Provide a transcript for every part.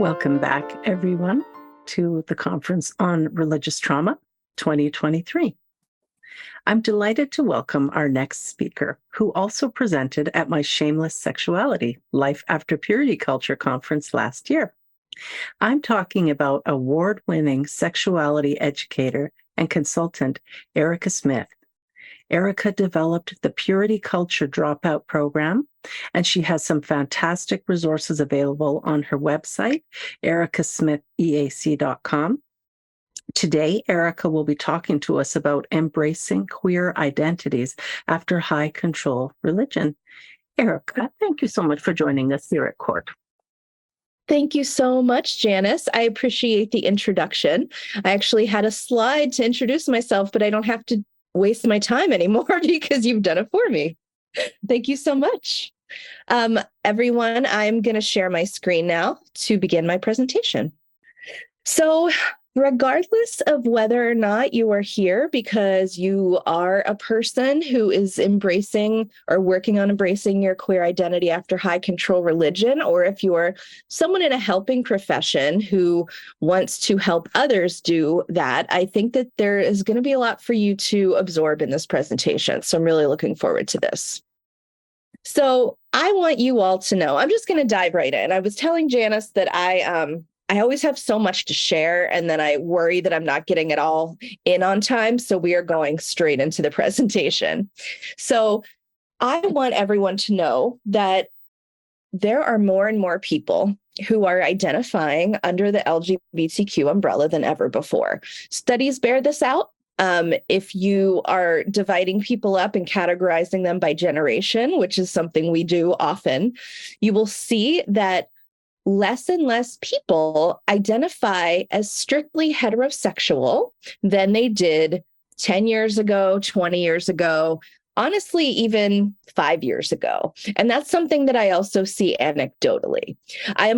Welcome back, everyone, to the Conference on Religious Trauma 2023. I'm delighted to welcome our next speaker, who also presented at my Shameless Sexuality Life After Purity Culture conference last year. I'm talking about award-winning sexuality educator and consultant Erica Smith. Erica developed the Purity Culture Dropout Program, and she has some fantastic resources available on her website, ericasmitheac.com. Today, Erica will be talking to us about embracing queer identities after high control religion. Erica, thank you so much for joining us here at CORT. Thank you so much, Janice. I appreciate the introduction. I actually had a slide to introduce myself, but I don't have to waste my time anymore because you've done it for me. Thank you so much. Everyone, I'm going to share my screen now to begin my presentation. So, regardless of whether or not you are here because you are a person who is embracing or working on embracing your queer identity after high control religion, or if you are someone in a helping profession who wants to help others do that, I think that there is going to be a lot for you to absorb in this presentation. So I'm really looking forward to this. So I want you all to know, I'm just going to dive right in. I was telling Janice that I always have so much to share, and then I worry that I'm not getting it all in on time. So we are going straight into the presentation. So I want everyone to know that there are more and more people who are identifying under the LGBTQ umbrella than ever before. Studies bear this out. If you are dividing people up and categorizing them by generation, which is something we do often, you will see that less and less people identify as strictly heterosexual than they did 10 years ago, 20 years ago, honestly, even 5 years ago. And that's something that I also see anecdotally. I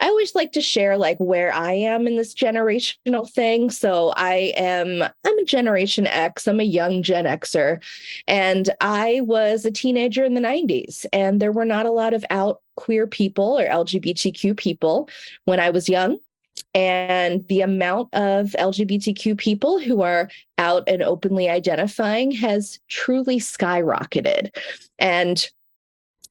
always like to share like where I am in this generational thing. So I'm a Generation X, I'm a young Gen Xer, and I was a teenager in the 90s, and there were not a lot of out queer people or LGBTQ people when I was young. And the amount of LGBTQ people who are out and openly identifying has truly skyrocketed. And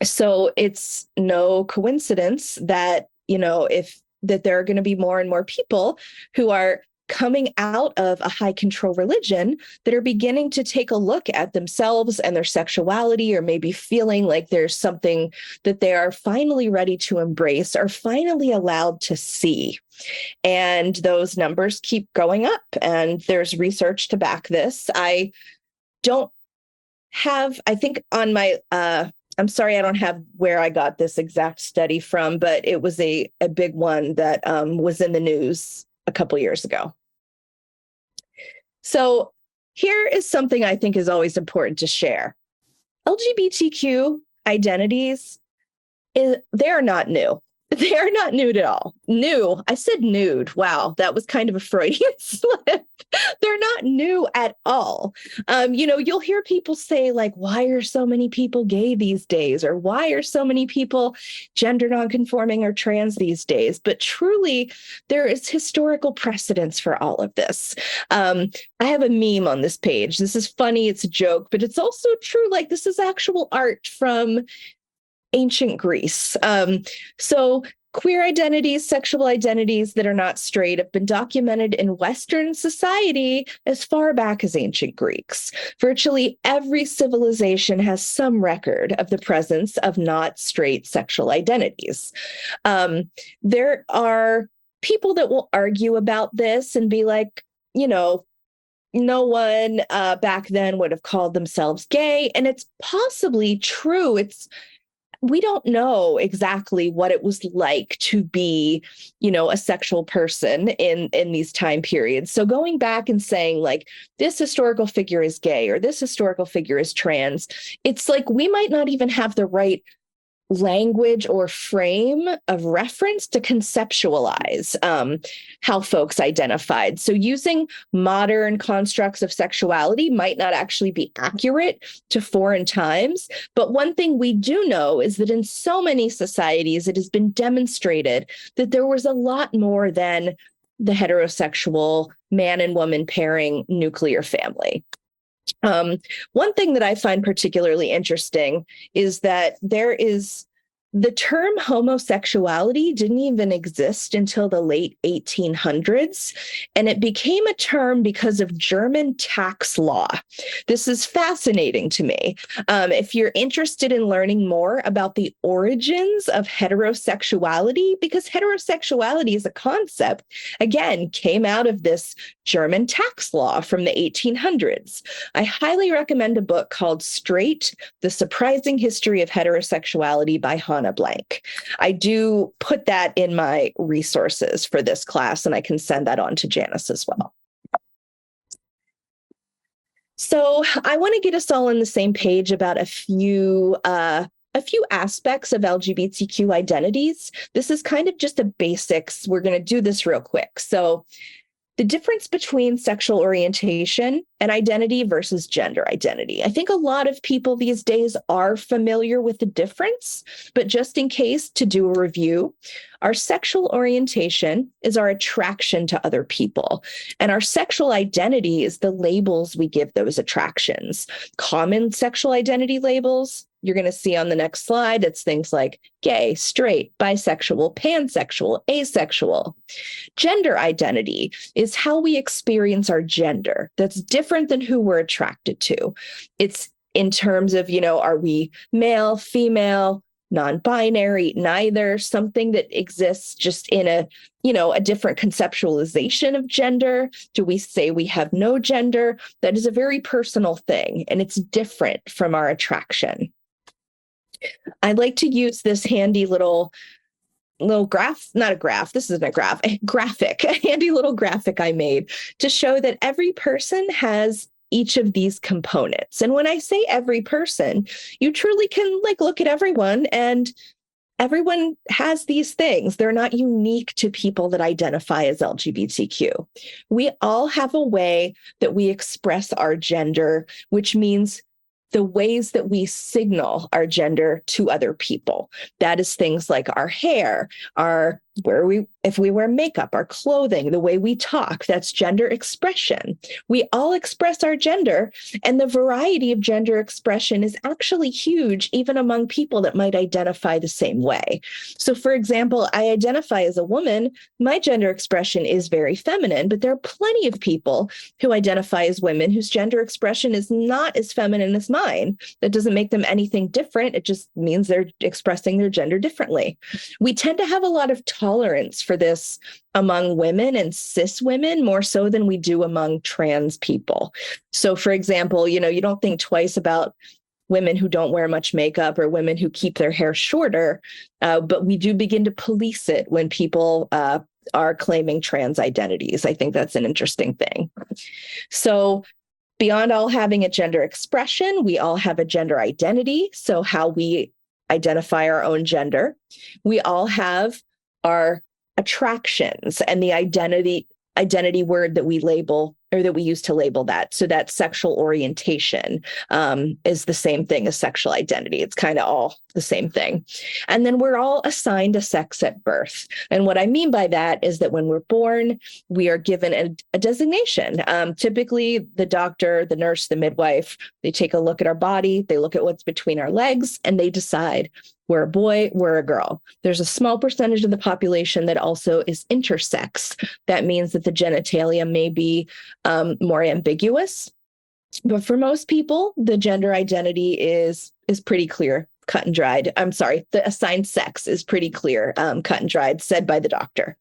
so it's no coincidence that, that there are going to be more and more people who are coming out of a high control religion that are beginning to take a look at themselves and their sexuality, or maybe feeling like there's something that they are finally ready to embrace or finally allowed to see. And those numbers keep going up, and there's research to back this. I think on my, I'm sorry, I don't have where I got this exact study from, but it was a big one that was in the news a couple years ago. So here is something I think is always important to share. LGBTQ identities, they are not new. They are not nude at all. New. I said nude. Wow, that was kind of a Freudian slip. They're not new at all. You'll hear people say, like, why are so many people gay these days? Or why are so many people gender nonconforming or trans these days? But truly, there is historical precedence for all of this. I have a meme on this page. This is funny. It's a joke, but it's also true. Like, this is actual art from ancient Greece. So queer identities, sexual identities that are not straight have been documented in Western society as far back as ancient Greeks. Virtually every civilization has some record of the presence of not straight sexual identities. There are people that will argue about this and be like, no one back then would have called themselves gay. And it's possibly true. We don't know exactly what it was like to be, a sexual person in these time periods. So going back and saying like, this historical figure is gay or this historical figure is trans, it's like we might not even have the right language or frame of reference to conceptualize how folks identified. So using modern constructs of sexuality might not actually be accurate to foreign times. But one thing we do know is that in so many societies, it has been demonstrated that there was a lot more than the heterosexual man and woman pairing nuclear family. One thing that I find particularly interesting is that the term homosexuality didn't even exist until the late 1800s, and it became a term because of German tax law. This is fascinating to me. If you're interested in learning more about the origins of heterosexuality, because heterosexuality as a concept, again, came out of this German tax law from the 1800s. I highly recommend a book called Straight: The Surprising History of Heterosexuality by Hannah Blank. I do put that in my resources for this class, and I can send that on to Janice as well. So I want to get us all on the same page about a few aspects of LGBTQ identities. This is kind of just a basics. We're going to do this real quick. So the difference between sexual orientation and identity versus gender identity. I think a lot of people these days are familiar with the difference, but just in case, to do a review, our sexual orientation is our attraction to other people, and our sexual identity is the labels we give those attractions. Common sexual identity labels you're going to see on the next slide. It's things like gay, straight, bisexual, pansexual, asexual. Gender identity is how we experience our gender. That's different than who we're attracted to. It's in terms of, are we male, female, non-binary, neither, something that exists just in a different conceptualization of gender? Do we say we have no gender? That is a very personal thing, and it's different from our attraction. I'd like to use this handy little graph, not a graph, this isn't a graph, a graphic, a handy little graphic I made to show that every person has each of these components. And when I say every person, you truly can look at everyone, and everyone has these things. They're not unique to people that identify as LGBTQ. We all have a way that we express our gender, which means the ways that we signal our gender to other people. That is things like our hair, if we wear makeup, our clothing, the way we talk, that's gender expression. We all express our gender, and the variety of gender expression is actually huge, even among people that might identify the same way. So for example, I identify as a woman, my gender expression is very feminine, but there are plenty of people who identify as women whose gender expression is not as feminine as mine. That doesn't make them anything different. It just means they're expressing their gender differently. We tend to have a lot of tolerance for this among women and cis women, more so than we do among trans people. So for example, you don't think twice about women who don't wear much makeup or women who keep their hair shorter, but we do begin to police it when people are claiming trans identities. I think that's an interesting thing. So beyond all having a gender expression, we all have a gender identity. So how we identify our own gender. We all have our attractions and the identity word that we label, or that we use to label that. So that sexual orientation is the same thing as sexual identity. It's kind of all the same thing. And then we're all assigned a sex at birth. And what I mean by that is that when we're born, we are given a designation. Typically, the doctor, the nurse, the midwife, they take a look at our body, they look at what's between our legs, and they decide we're a boy, we're a girl. There's a small percentage of the population that also is intersex. That means that the genitalia may be more ambiguous. But for most people, the gender identity is pretty clear, cut and dried. I'm sorry, the assigned sex is pretty clear, cut and dried, said by the doctor.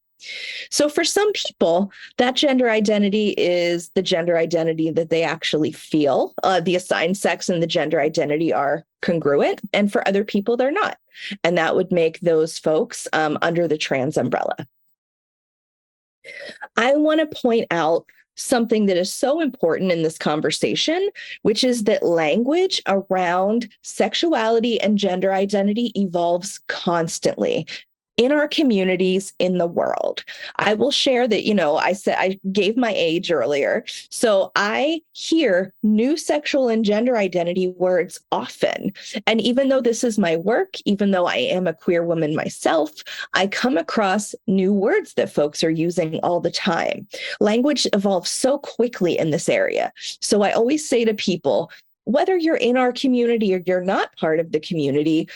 So for some people, that gender identity is the gender identity that they actually feel. The assigned sex and the gender identity are congruent, and for other people, they're not. And that would make those folks under the trans umbrella. I want to point out something that is so important in this conversation, which is that language around sexuality and gender identity evolves constantly in our communities, in the world. I will share that, I said I gave my age earlier. So I hear new sexual and gender identity words often. And even though this is my work, even though I am a queer woman myself, I come across new words that folks are using all the time. Language evolves so quickly in this area. So I always say to people, whether you're in our community or you're not part of the community,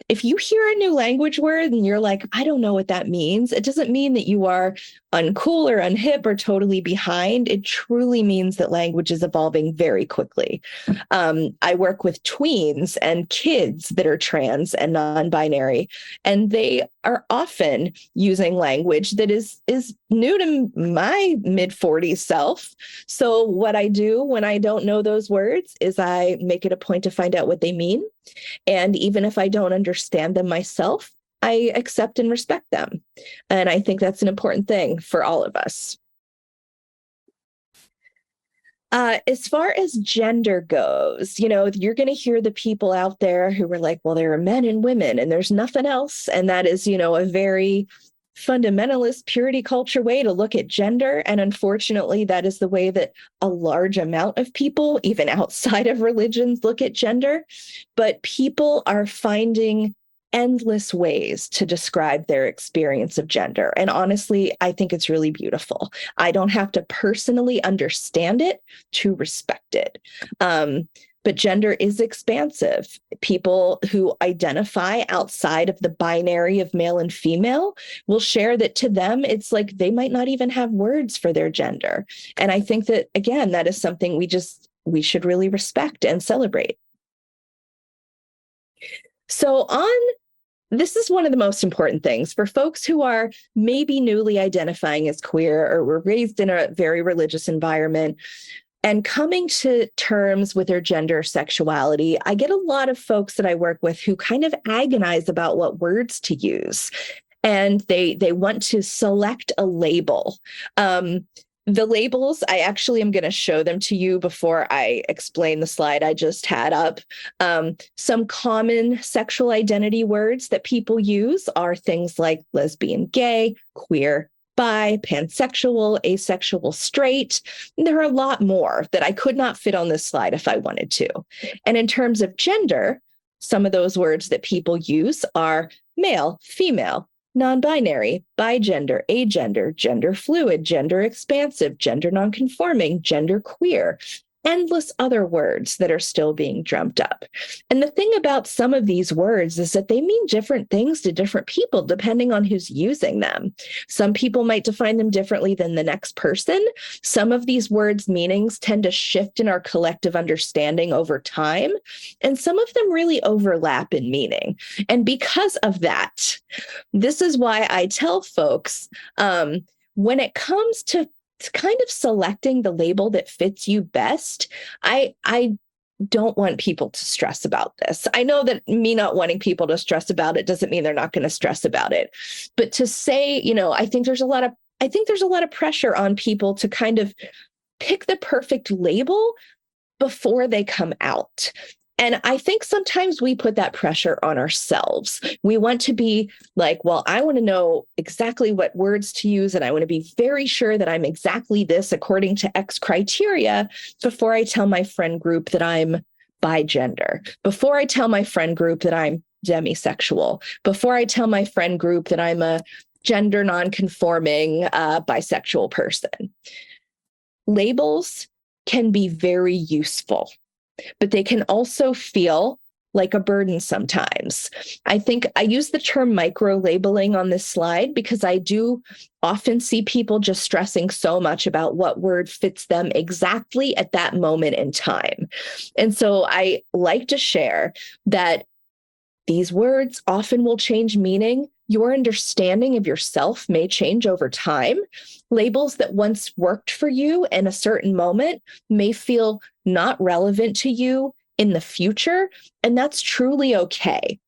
if you hear a new language word and you're like, I don't know what that means, it doesn't mean that you are uncool or unhip or totally behind. It truly means that language is evolving very quickly. I work with tweens and kids that are trans and non-binary, and they are often using language that is new to my mid-40s self. So what I do when I don't know those words is I make it a point to find out what they mean. And even if I don't understand them myself, I accept and respect them. And I think that's an important thing for all of us. As far as gender goes, you're going to hear the people out there who are like, well, there are men and women and there's nothing else. And that is, a very fundamentalist purity culture way to look at gender. And unfortunately, that is the way that a large amount of people, even outside of religions, look at gender. But people are finding endless ways to describe their experience of gender. And honestly, I think it's really beautiful. I don't have to personally understand it to respect it. But gender is expansive. People who identify outside of the binary of male and female will share that to them, it's like they might not even have words for their gender. And I think that, again, that is something we should really respect and celebrate. So this is one of the most important things for folks who are maybe newly identifying as queer or were raised in a very religious environment and coming to terms with their gender sexuality. I get a lot of folks that I work with who kind of agonize about what words to use. And they want to select a label. The labels, I actually am going to show them to you before I explain the slide I just had up. Some common sexual identity words that people use are things like lesbian, gay, queer, bi, pansexual, asexual, straight. There are a lot more that I could not fit on this slide if I wanted to. And in terms of gender, some of those words that people use are male, female, non-binary, bigender, agender, gender fluid, gender expansive, gender nonconforming, gender queer, endless other words that are still being dreamt up. And the thing about some of these words is that they mean different things to different people depending on who's using them. Some people might define them differently than the next person. Some of these words' meanings tend to shift in our collective understanding over time, and some of them really overlap in meaning. And because of that, this is why I tell folks, when it comes to kind of selecting the label that fits you best, I don't want people to stress about this. I know that me not wanting people to stress about it doesn't mean they're not going to stress about it. But to say, I think there's a lot of pressure on people to kind of pick the perfect label before they come out. And I think sometimes we put that pressure on ourselves. We want to be like, well, I want to know exactly what words to use, and I want to be very sure that I'm exactly this according to X criteria before I tell my friend group that I'm bigender, before I tell my friend group that I'm demisexual, before I tell my friend group that I'm a gender nonconforming bisexual person. Labels can be very useful, but they can also feel like a burden sometimes. I think I use the term micro-labeling on this slide because I do often see people just stressing so much about what word fits them exactly at that moment in time. And so I like to share that these words often will change meaning. Your understanding of yourself may change over time. Labels that once worked for you in a certain moment may feel not relevant to you in the future, and that's truly okay.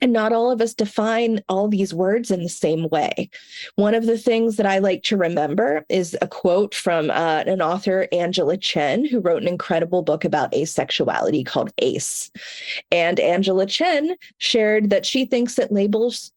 And not all of us define all these words in the same way. One of the things that I like to remember is a quote from an author, Angela Chen, who wrote an incredible book about asexuality called Ace. And Angela Chen shared that she thinks that labels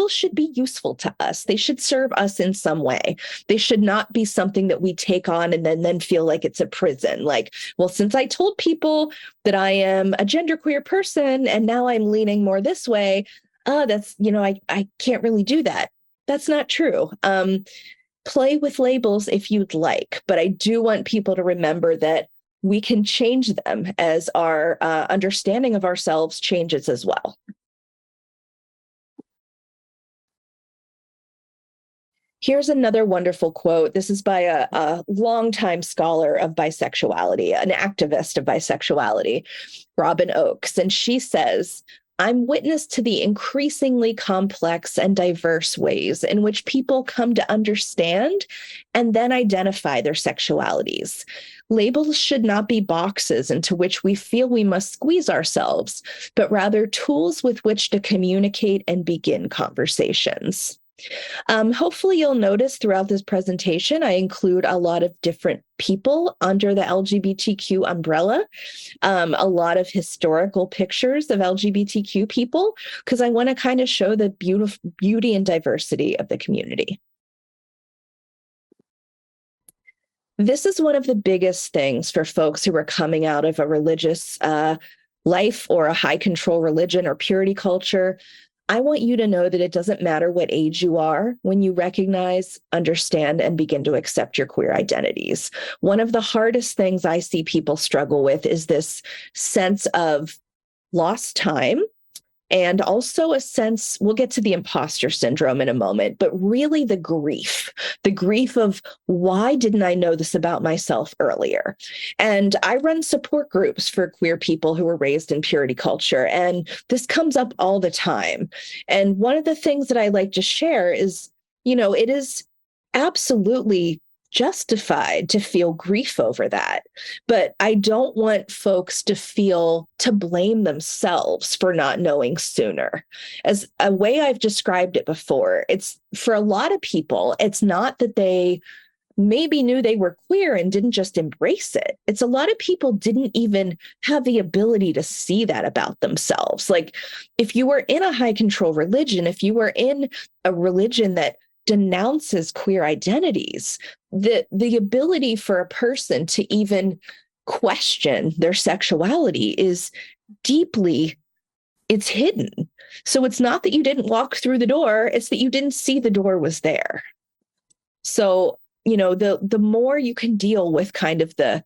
should be useful to us. They should serve us in some way. They should not be something that we take on and then feel like it's a prison. Like, well, since I told people that I am a genderqueer person and now I'm leaning more this way, that's, I can't really do that. That's not true. Play with labels if you'd like, but I do want people to remember that we can change them as our understanding of ourselves changes as well. Here's another wonderful quote. This is by a longtime scholar of bisexuality, an activist of bisexuality, Robin Oakes. And she says, "I'm witness to the increasingly complex and diverse ways in which people come to understand and then identify their sexualities. Labels should not be boxes into which we feel we must squeeze ourselves, but rather tools with which to communicate and begin conversations." Hopefully you'll notice throughout this presentation, I include a lot of different people under the LGBTQ umbrella, a lot of historical pictures of LGBTQ people, because I want to kind of show the beauty and diversity of the community. This is one of the biggest things for folks who are coming out of a religious life or a high control religion or purity culture. I want you to know that it doesn't matter what age you are when you recognize, understand, and begin to accept your queer identities. One of the hardest things I see people struggle with is this sense of lost time. And also a sense, we'll get to the imposter syndrome in a moment, but really the grief of why didn't I know this about myself earlier? And I run support groups for queer people who were raised in purity culture, and this comes up all the time. And one of the things that I like to share is, it is absolutely justified to feel grief over that. But I don't want folks to blame themselves for not knowing sooner. As a way I've described it before, it's for a lot of people, it's not that they maybe knew they were queer and didn't just embrace it. It's a lot of people didn't even have the ability to see that about themselves. Like if you were in a high control religion, if you were in a religion that denounces queer identities, the ability for a person to even question their sexuality is it's hidden. So it's not that you didn't walk through the door, it's that you didn't see the door was there. So, the more you can deal with kind of the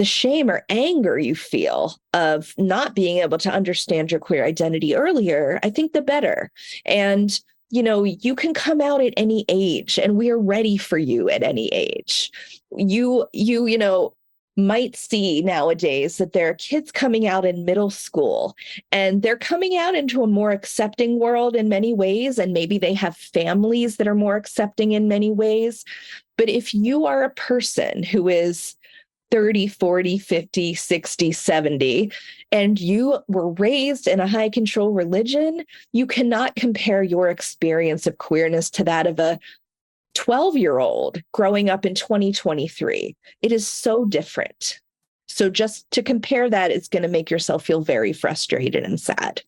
shame or anger you feel of not being able to understand your queer identity earlier, I think the better. And you can come out at any age, and we are ready for you at any age. You might see nowadays that there are kids coming out in middle school, and they're coming out into a more accepting world in many ways, and maybe they have families that are more accepting in many ways. But if you are a person who is 30, 40, 50, 60, 70, and you were raised in a high control religion, you cannot compare your experience of queerness to that of a 12-year-old growing up in 2023. It is so different. So just to compare that, it's going to make yourself feel very frustrated and sad.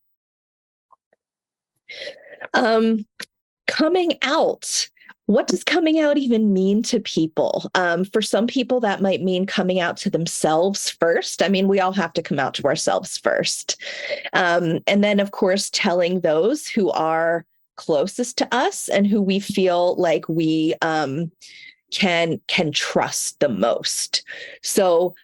Coming out. What does coming out even mean to people? For some people, that might mean coming out to themselves first. I mean, we all have to come out to ourselves first. And then, of course, telling those who are closest to us and who we feel like we can trust the most. So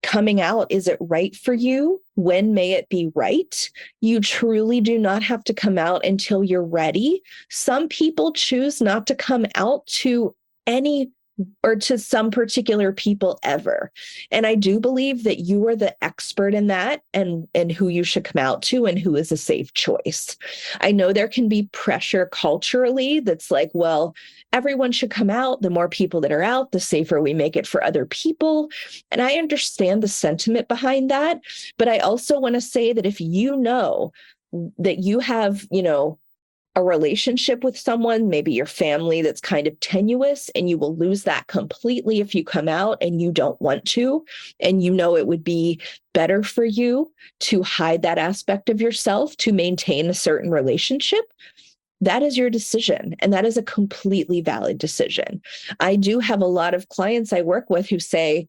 coming out, is it right for you? When may it be right? You truly do not have to come out until you're ready. Some people choose not to come out to any or to some particular people ever. And I do believe that you are the expert in that and who you should come out to and who is a safe choice. I know there can be pressure culturally that's like, well, everyone should come out. The more people that are out, the safer we make it for other people. And I understand the sentiment behind that. But I also want to say that if you know that you have, a relationship with someone, maybe your family, that's kind of tenuous, and you will lose that completely if you come out and you don't want to. And it would be better for you to hide that aspect of yourself to maintain a certain relationship. That is your decision. And that is a completely valid decision. I do have a lot of clients I work with who say,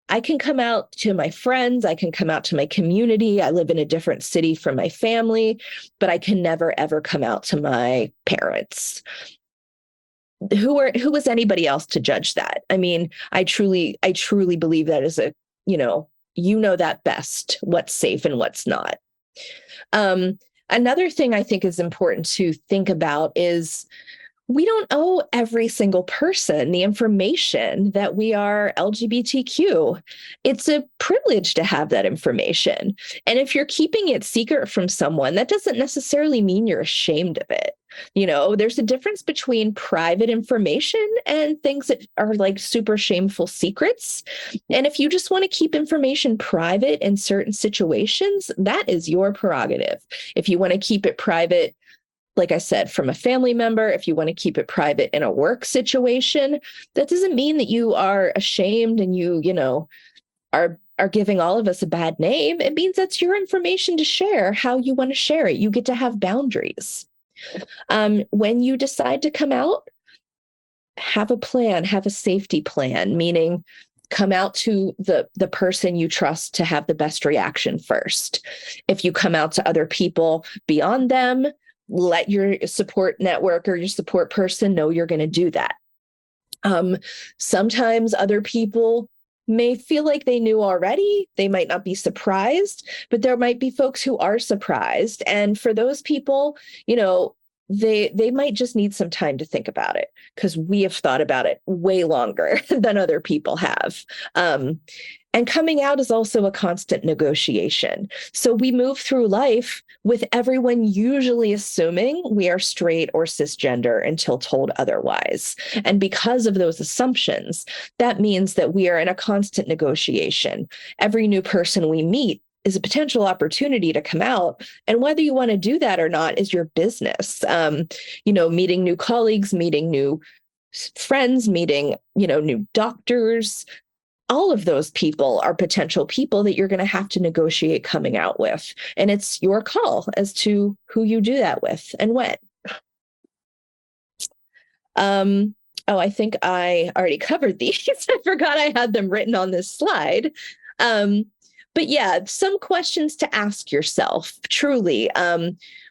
I can come out to my friends. I can come out to my community. I live in a different city from my family, but I can never, ever come out to my parents. Who is anybody else to judge that? I mean, I truly believe that is that best, what's safe and what's not. Another thing I think is important to think about is we don't owe every single person the information that we are LGBTQ. It's a privilege to have that information. And if you're keeping it secret from someone, that doesn't necessarily mean you're ashamed of it. There's a difference between private information and things that are like super shameful secrets. And if you just want to keep information private in certain situations, that is your prerogative. If you want to keep it private, like I said, from a family member, if you want to keep it private in a work situation, that doesn't mean that you are ashamed and are giving all of us a bad name. It means that's your information to share how you want to share it. You get to have boundaries. When you decide to come out, have a plan, have a safety plan, meaning come out to the person you trust to have the best reaction first. If you come out to other people beyond them, let your support network or your support person know you're going to do that. Sometimes other people may feel like they knew already. They might not be surprised, but there might be folks who are surprised. And for those people, they might just need some time to think about it, because we have thought about it way longer than other people have. And coming out is also a constant negotiation. So we move through life with everyone usually assuming we are straight or cisgender until told otherwise. And because of those assumptions, that means that we are in a constant negotiation. Every new person we meet is a potential opportunity to come out. And whether you want to do that or not is your business. Meeting new colleagues, meeting new friends, meeting, new doctors, all of those people are potential people that you're going to have to negotiate coming out with. And it's your call as to who you do that with and when. I think I already covered these. I forgot I had them written on this slide. But yeah, some questions to ask yourself, truly.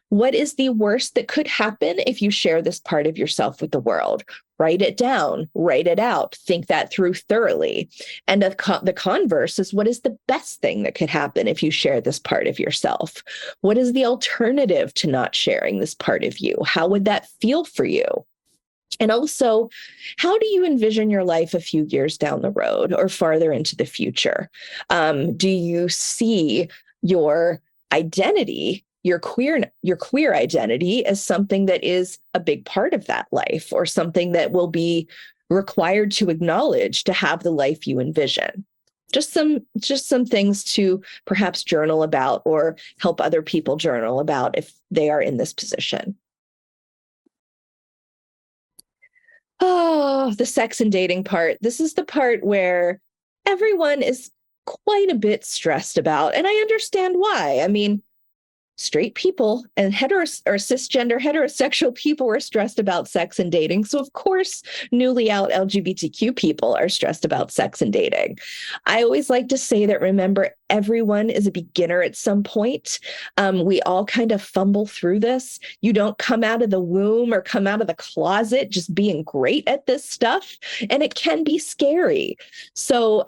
What is the worst that could happen if you share this part of yourself with the world? Write it down, write it out, think that through thoroughly. And the converse is, what is the best thing that could happen if you share this part of yourself? What is the alternative to not sharing this part of you? How would that feel for you? And also, how do you envision your life a few years down the road or farther into the future? Do you see your identity, your queer identity, as something that is a big part of that life, or something that will be required to acknowledge to have the life you envision? Just some things to perhaps journal about, or help other people journal about if they are in this position. Oh, the sex and dating part. This is the part where everyone is quite a bit stressed about, and I understand why. I mean, straight people and cisgender heterosexual people are stressed about sex and dating. So of course, newly out LGBTQ people are stressed about sex and dating. I always like to say that, remember, everyone is a beginner at some point. We all kind of fumble through this. You don't come out of the womb or come out of the closet just being great at this stuff. And it can be scary. So,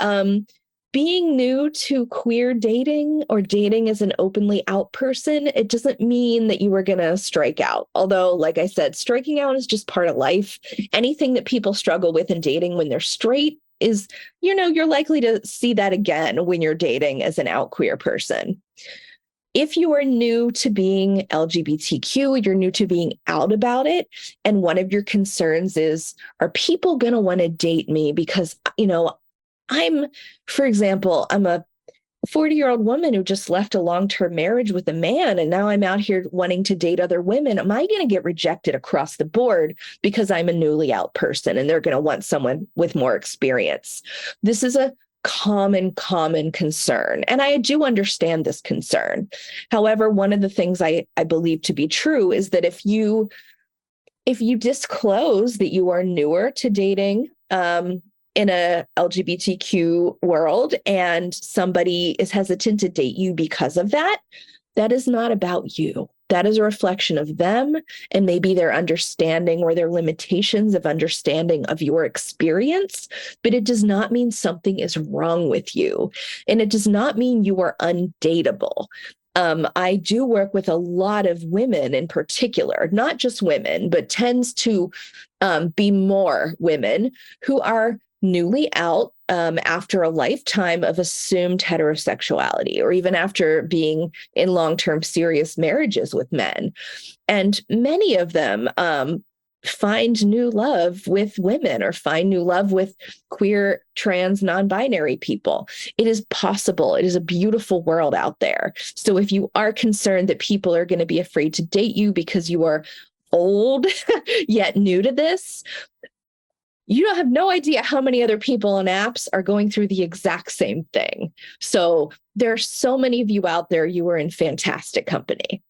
being new to queer dating or dating as an openly out person, it doesn't mean that you are going to strike out. Although, like I said, striking out is just part of life. Anything that people struggle with in dating when they're straight is, you're likely to see that again when you're dating as an out queer person. If you are new to being LGBTQ, you're new to being out about it, and one of your concerns is, are people going to want to date me because, for example, I'm a 40-year-old woman who just left a long-term marriage with a man, and now I'm out here wanting to date other women. Am I going to get rejected across the board because I'm a newly out person and they're going to want someone with more experience? This is a common concern. And I do understand this concern. However, one of the things I believe to be true is that if you disclose that you are newer to dating, in a LGBTQ world, and somebody is hesitant to date you because of that, that is not about you. That is a reflection of them and maybe their understanding or their limitations of understanding of your experience. But it does not mean something is wrong with you. And it does not mean you are undateable. I do work with a lot of women in particular, not just women, but tends to be more women who are newly out after a lifetime of assumed heterosexuality, or even after being in long-term serious marriages with men. And many of them find new love with women or find new love with queer, trans, non-binary people. It is possible. It is a beautiful world out there. So if you are concerned that people are going to be afraid to date you because you are old yet new to this, you don't have no idea how many other people on apps are going through the exact same thing. So there are so many of you out there. You are in fantastic company.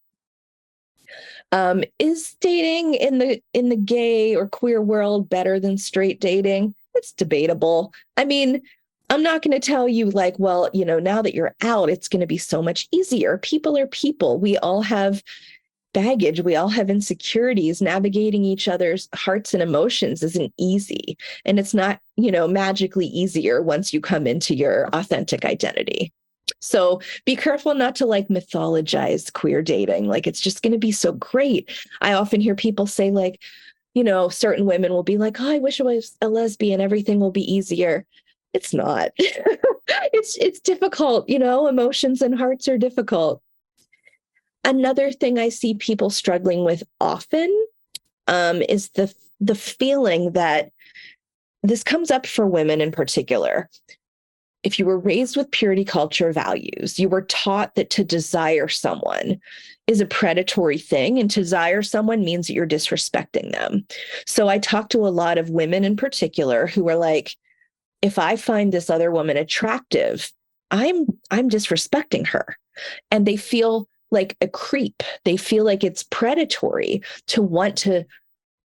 Is dating in the gay or queer world better than straight dating? It's debatable. I mean, I'm not going to tell you like, well, now that you're out, it's going to be so much easier. People are people. We all have baggage. We all have insecurities. Navigating each other's hearts and emotions isn't easy. And it's not, magically easier once you come into your authentic identity. So be careful not to like mythologize queer dating. Like it's just going to be so great. I often hear people say like, certain women will be like, oh, I wish I was a lesbian. Everything will be easier. It's not. It's difficult. Emotions and hearts are difficult. Another thing I see people struggling with often is the feeling that this comes up for women in particular. If you were raised with purity culture values, you were taught that to desire someone is a predatory thing, and to desire someone means that you're disrespecting them. So I talk to a lot of women in particular who are like, if I find this other woman attractive, I'm disrespecting her. And they feel like a creep. They feel like it's predatory to want to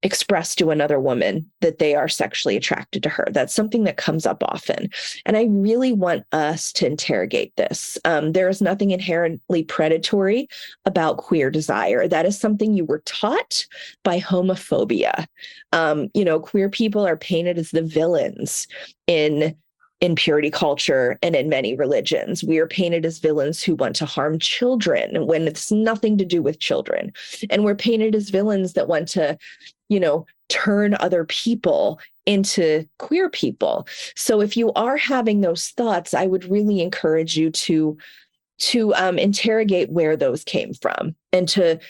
express to another woman that they are sexually attracted to her. That's something that comes up often. And I really want us to interrogate this. There is nothing inherently predatory about queer desire. That is something you were taught by homophobia. Queer people are painted as the villains in purity culture and in many religions. We are painted as villains who want to harm children when it's nothing to do with children. And we're painted as villains that want to, turn other people into queer people. So if you are having those thoughts, I would really encourage you to interrogate where those came from, and to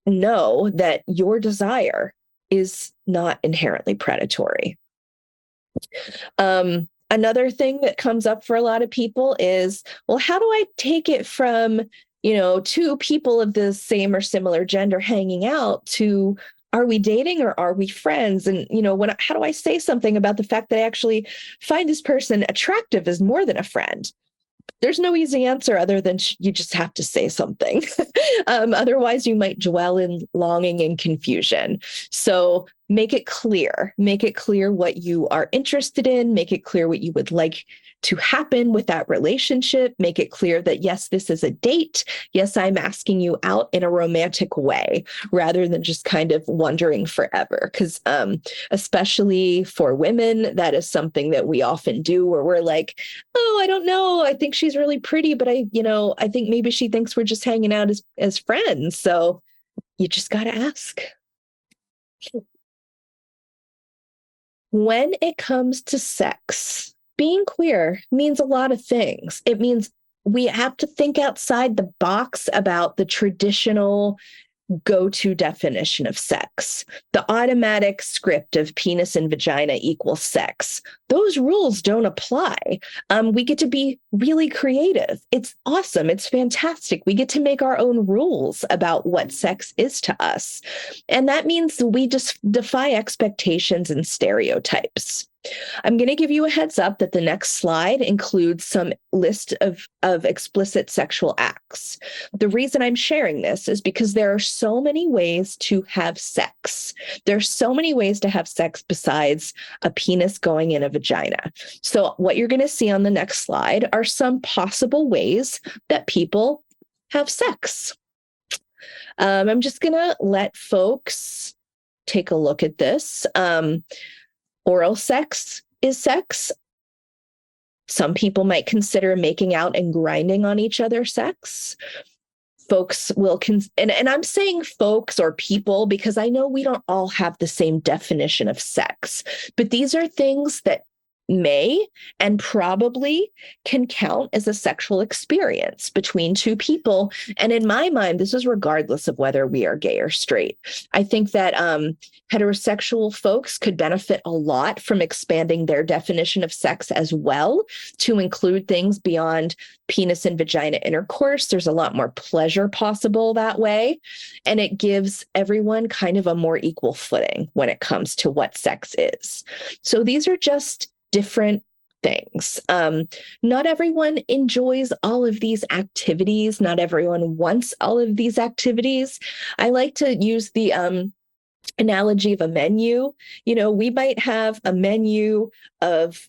know that your desire is not inherently predatory. Another thing that comes up for a lot of people is, well, how do I take it from, two people of the same or similar gender hanging out to, are we dating or are we friends? And, how do I say something about the fact that I actually find this person attractive as more than a friend? There's no easy answer other than you just have to say something. Otherwise, you might dwell in longing and confusion. So make it clear what you are interested in, make it clear what you would like to happen with that relationship, make it clear that, yes, this is a date. Yes, I'm asking you out in a romantic way, rather than just kind of wondering forever. Because especially for women, that is something that we often do, where we're like, oh, I don't know, I think she's really pretty, but I think maybe she thinks we're just hanging out as friends. So you just got to ask. When it comes to sex, being queer means a lot of things. It means we have to think outside the box about the traditional go-to definition of sex. The automatic script of penis and vagina equals sex. Those rules don't apply. We get to be really creative. It's awesome. It's fantastic. We get to make our own rules about what sex is to us. And that means we just defy expectations and stereotypes. I'm going to give you a heads up that the next slide includes some list of explicit sexual acts. The reason I'm sharing this is because there are so many ways to have sex. There's so many ways to have sex besides a penis going in a vagina. So what you're going to see on the next slide are some possible ways that people have sex. I'm just going to let folks take a look at this. Oral sex is sex. Some people might consider making out and grinding on each other sex. Folks will, and I'm saying folks or people because I know we don't all have the same definition of sex, but these are things that may and probably can count as a sexual experience between two people. And in my mind, this is regardless of whether we are gay or straight. I think that heterosexual folks could benefit a lot from expanding their definition of sex as well to include things beyond penis and vagina intercourse. There's a lot more pleasure possible that way. And it gives everyone kind of a more equal footing when it comes to what sex is. So these are just different things. Not everyone enjoys all of these activities. Not everyone wants all of these activities. I like to use the analogy of a menu. You know, we might have a menu of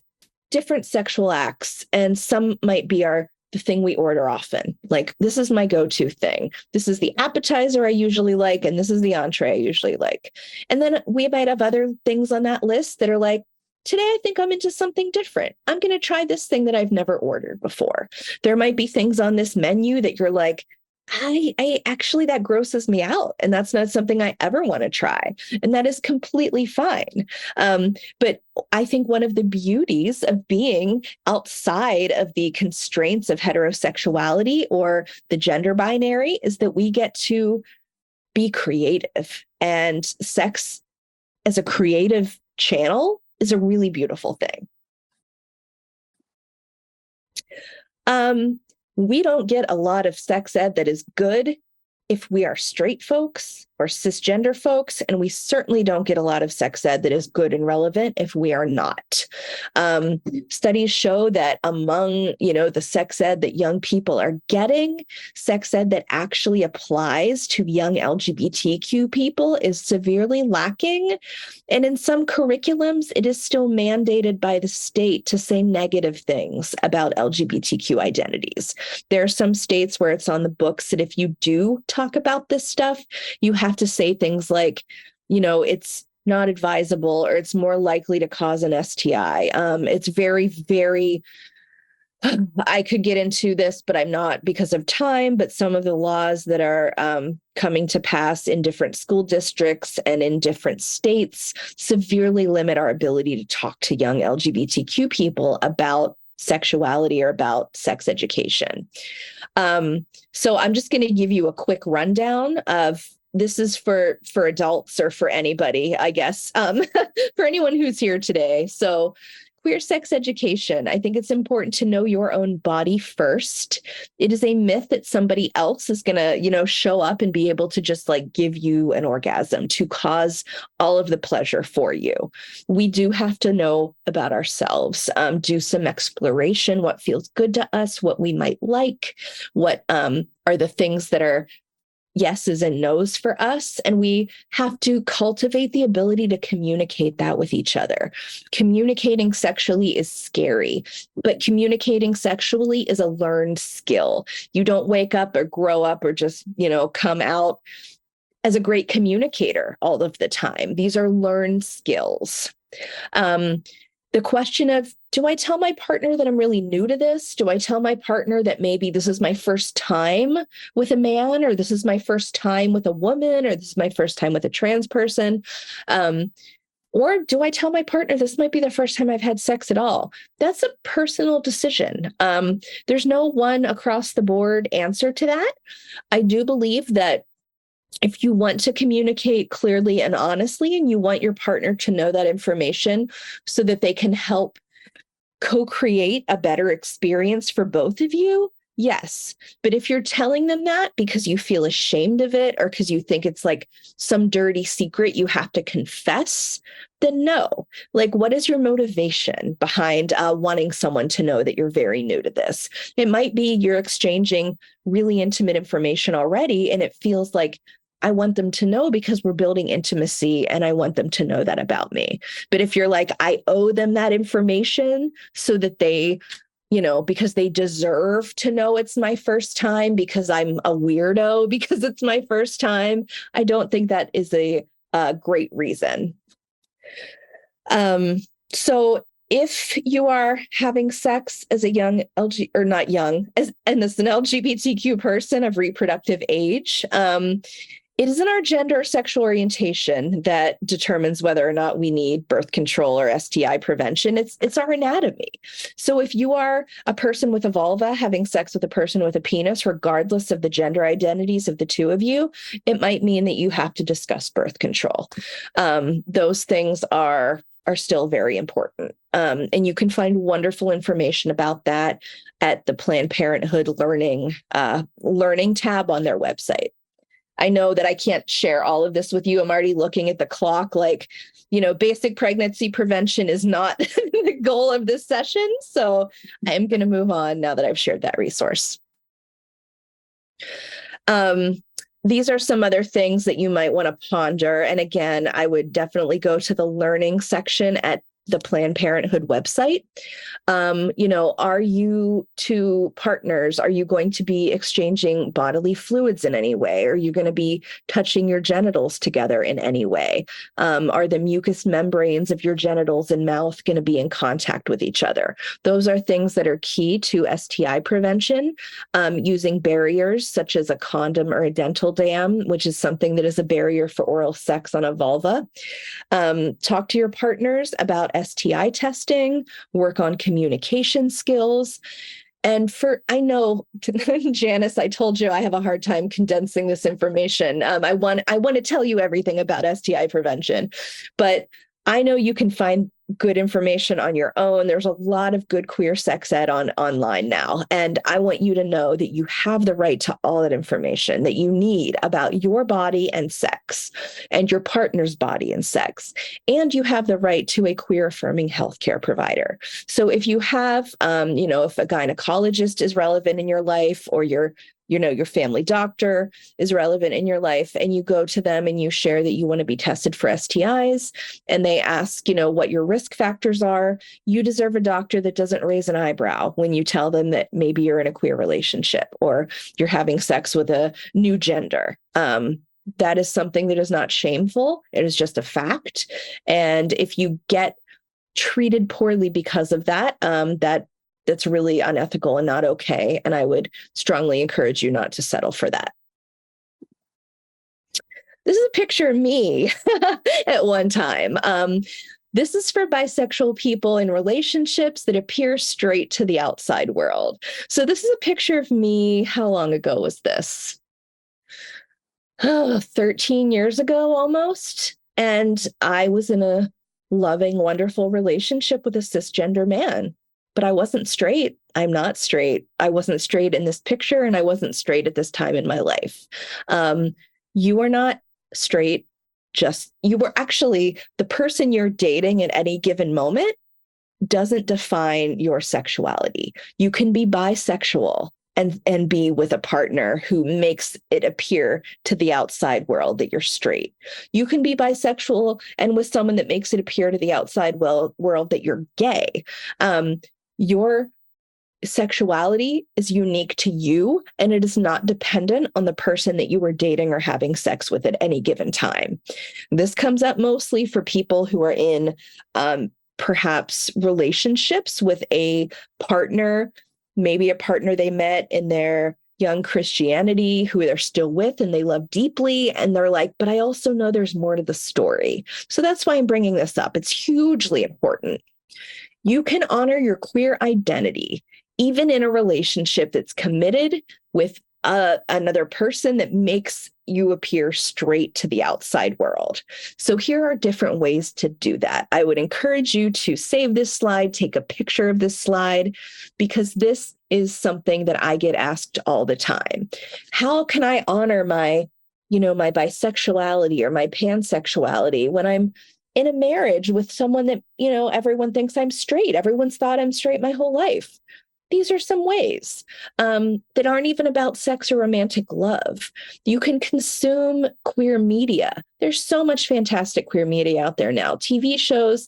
different sexual acts, and some might be the thing we order often. Like, this is my go-to thing. This is the appetizer I usually like, and this is the entree I usually like. And then we might have other things on that list that are like, today, I think I'm into something different. I'm going to try this thing that I've never ordered before. There might be things on this menu that you're like, I actually, that grosses me out. And that's not something I ever want to try. And that is completely fine. But I think one of the beauties of being outside of the constraints of heterosexuality or the gender binary is that we get to be creative. And sex as a creative channel is a really beautiful thing. We don't get a lot of sex ed that is good if we are straight folks or cisgender folks, and we certainly don't get a lot of sex ed that is good and relevant if we are not. Studies show that among, the sex ed that young people are getting, sex ed that actually applies to young LGBTQ people is severely lacking. And in some curriculums, it is still mandated by the state to say negative things about LGBTQ identities. There are some states where it's on the books that if you do talk about this stuff, you have to say things like, it's not advisable or it's more likely to cause an STI. It's very, very, I could get into this, but I'm not because of time, but some of the laws that are coming to pass in different school districts and in different states severely limit our ability to talk to young LGBTQ people about sexuality or about sex education. So I'm just going to give you a quick rundown of this is for adults or for anybody, I guess, for anyone who's here today. So queer sex education. I think it's important to know your own body first. It is a myth that somebody else is going to, show up and be able to just like give you an orgasm to cause all of the pleasure for you. We do have to know about ourselves, do some exploration, what feels good to us, what we might like, what are the things that are yeses and nos for us. And we have to cultivate the ability to communicate that with each other. Communicating sexually is scary, but communicating sexually is a learned skill. You don't wake up or grow up or just, come out as a great communicator all of the time. These are learned skills. The question of, do I tell my partner that I'm really new to this? Do I tell my partner that maybe this is my first time with a man, or this is my first time with a woman, or this is my first time with a trans person? Or do I tell my partner this might be the first time I've had sex at all? That's a personal decision. There's no one across the board answer to that. I do believe that If you want to communicate clearly and honestly, and you want your partner to know that information so that they can help co-create a better experience for both of you, yes. But if you're telling them that because you feel ashamed of it or because you think it's like some dirty secret you have to confess, then no. Like, what is your motivation behind wanting someone to know that you're very new to this? It might be you're exchanging really intimate information already, and it feels like I want them to know because we're building intimacy and I want them to know that about me. But if you're like, I owe them that information so that they, because they deserve to know it's my first time because I'm a weirdo, because it's my first time, I don't think that is a great reason. So if you are having sex as a young or not young, as and as an LGBTQ person of reproductive age, it isn't our gender or sexual orientation that determines whether or not we need birth control or STI prevention. It's our anatomy. So if you are a person with a vulva having sex with a person with a penis, regardless of the gender identities of the two of you, it might mean that you have to discuss birth control. Those things are still very important. And you can find wonderful information about that at the Planned Parenthood learning tab on their website. I know that I can't share all of this with you. I'm already looking at the clock. Like, basic pregnancy prevention is not the goal of this session. So I'm going to move on now that I've shared that resource. These are some other things that you might want to ponder. And again, I would definitely go to the learning section at the Planned Parenthood website. Are you two partners? Are you going to be exchanging bodily fluids in any way? Are you going to be touching your genitals together in any way? Are the mucous membranes of your genitals and mouth going to be in contact with each other? Those are things that are key to STI prevention, using barriers such as a condom or a dental dam, which is something that is a barrier for oral sex on a vulva. Talk to your partners about STI testing, work on communication skills. And I know, Janice, I told you I have a hard time condensing this information. I want to tell you everything about STI prevention, but I know you can find good information on your own. There's a lot of good queer sex ed online now. And I want you to know that you have the right to all that information that you need about your body and sex and your partner's body and sex. And you have the right to a queer affirming healthcare provider. So if you have, if a gynecologist is relevant in your life, or your family doctor is relevant in your life, and you go to them and you share that you want to be tested for STIs, and they ask, what your risk factors are, you deserve a doctor that doesn't raise an eyebrow when you tell them that maybe you're in a queer relationship or you're having sex with a new gender. That is something that is not shameful. It is just a fact. And if you get treated poorly because of that, that's really unethical and not okay. And I would strongly encourage you not to settle for that. This is a picture of me at one time. This is for bisexual people in relationships that appear straight to the outside world. So this is a picture of me. How long ago was this? 13 years ago almost. And I was in a loving, wonderful relationship with a cisgender man. But I wasn't straight. I'm not straight. I wasn't straight in this picture, and I wasn't straight at this time in my life. You are not straight. You were actually the person you're dating at any given moment doesn't define your sexuality. You can be bisexual and be with a partner who makes it appear to the outside world that you're straight. You can be bisexual and with someone that makes it appear to the outside world that you're gay. Your sexuality is unique to you, and it is not dependent on the person that you were dating or having sex with at any given time. This comes up mostly for people who are in perhaps relationships with a partner, maybe a partner they met in their young Christianity who they're still with and they love deeply. And they're like, but I also know there's more to the story. So that's why I'm bringing this up. It's hugely important. You can honor your queer identity, even in a relationship that's committed with another person that makes you appear straight to the outside world. So here are different ways to do that. I would encourage you to save this slide, take a picture of this slide, because this is something that I get asked all the time. How can I honor my bisexuality or my pansexuality when I'm in a marriage with someone that, everyone thinks I'm straight. Everyone's thought I'm straight my whole life. These are some ways that aren't even about sex or romantic love. You can consume queer media. There's so much fantastic queer media out there now. TV shows,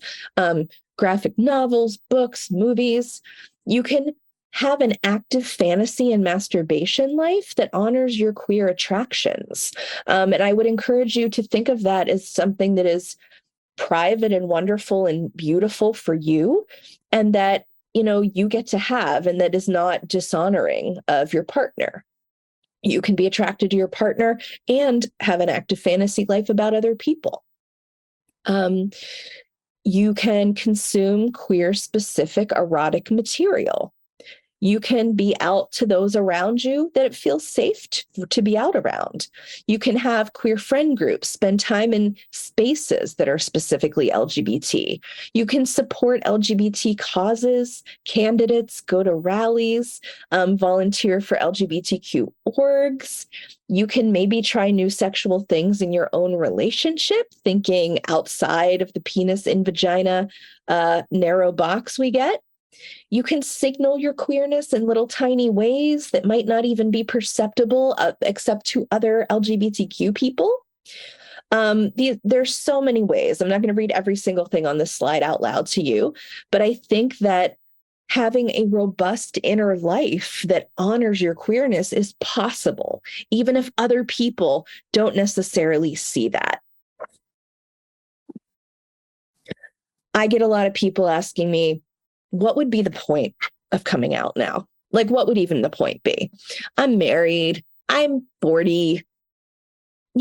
graphic novels, books, movies. You can have an active fantasy and masturbation life that honors your queer attractions. And I would encourage you to think of that as something that is private and wonderful and beautiful for you, and that you get to have, and that is not dishonoring of your partner. You can be attracted to your partner and have an active fantasy life about other people. You can consume queer specific erotic material. You can be out to those around you that it feels safe to be out around. You can have queer friend groups, spend time in spaces that are specifically LGBT. You can support LGBT causes, candidates, go to rallies, volunteer for LGBTQ orgs. You can maybe try new sexual things in your own relationship, thinking outside of the penis and vagina narrow box we get. You can signal your queerness in little tiny ways that might not even be perceptible except to other LGBTQ people. There's so many ways. I'm not going to read every single thing on this slide out loud to you, but I think that having a robust inner life that honors your queerness is possible, even if other people don't necessarily see that. I get a lot of people asking me, what would be the point of coming out now? Like, what would even the point be? I'm married. I'm 40.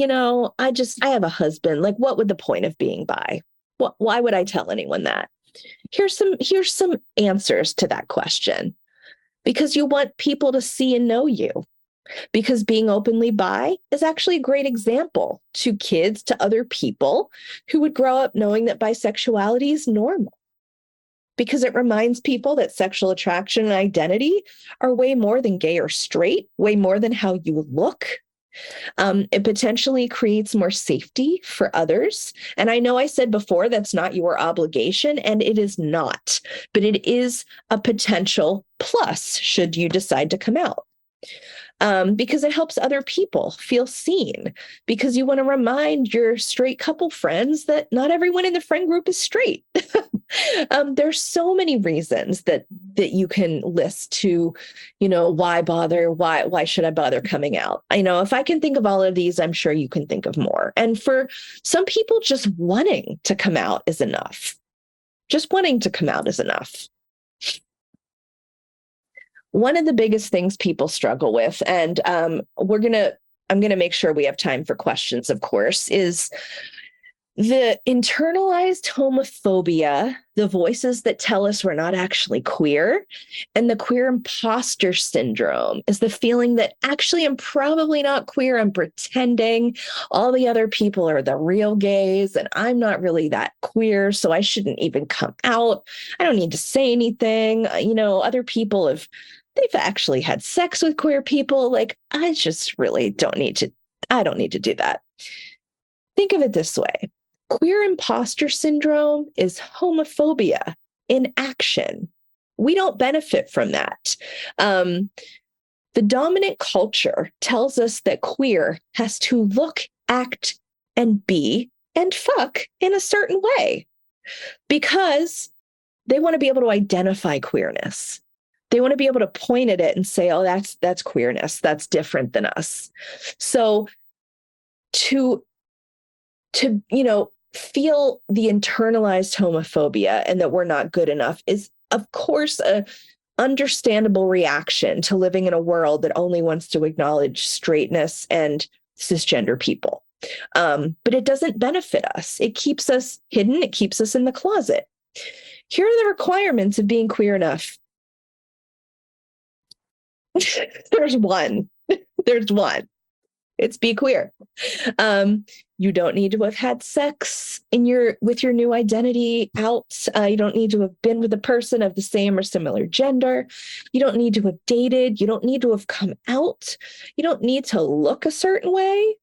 I have a husband. Like, what would the point of being bi? Why would I tell anyone that? Here's some answers to that question. Because you want people to see and know you. Because being openly bi is actually a great example to kids, to other people who would grow up knowing that bisexuality is normal. Because it reminds people that sexual attraction and identity are way more than gay or straight, way more than how you look. It potentially creates more safety for others. And I know I said before that's not your obligation, and it is not, but it is a potential plus should you decide to come out. Because it helps other people feel seen, because you want to remind your straight couple friends that not everyone in the friend group is straight. There's so many reasons that you can list to, why bother? Why should I bother coming out? I know if I can think of all of these, I'm sure you can think of more. And for some people, just wanting to come out is enough. Just wanting to come out is enough. One of the biggest things people struggle with, and I'm going to make sure we have time for questions, of course, is the internalized homophobia, the voices that tell us we're not actually queer, and the queer imposter syndrome is the feeling that actually I'm probably not queer. I'm pretending all the other people are the real gays and I'm not really that queer, so I shouldn't even come out. I don't need to say anything. Other people they've actually had sex with queer people. Like, I just really don't need to do that. Think of it this way. Queer imposter syndrome is homophobia in action. We don't benefit from that. The dominant culture tells us that queer has to look, act, and be, and fuck in a certain way because they want to be able to identify queerness. They want to be able to point at it and say, oh, that's queerness. That's different than us. So to feel the internalized homophobia and that we're not good enough is, of course, a understandable reaction to living in a world that only wants to acknowledge straightness and cisgender people. But it doesn't benefit us. It keeps us hidden. It keeps us in the closet. Here are the requirements of being queer enough. There's one. There's one. It's be queer. You don't need to have had sex with your new identity out. You don't need to have been with a person of the same or similar gender. You don't need to have dated. You don't need to have come out. You don't need to look a certain way.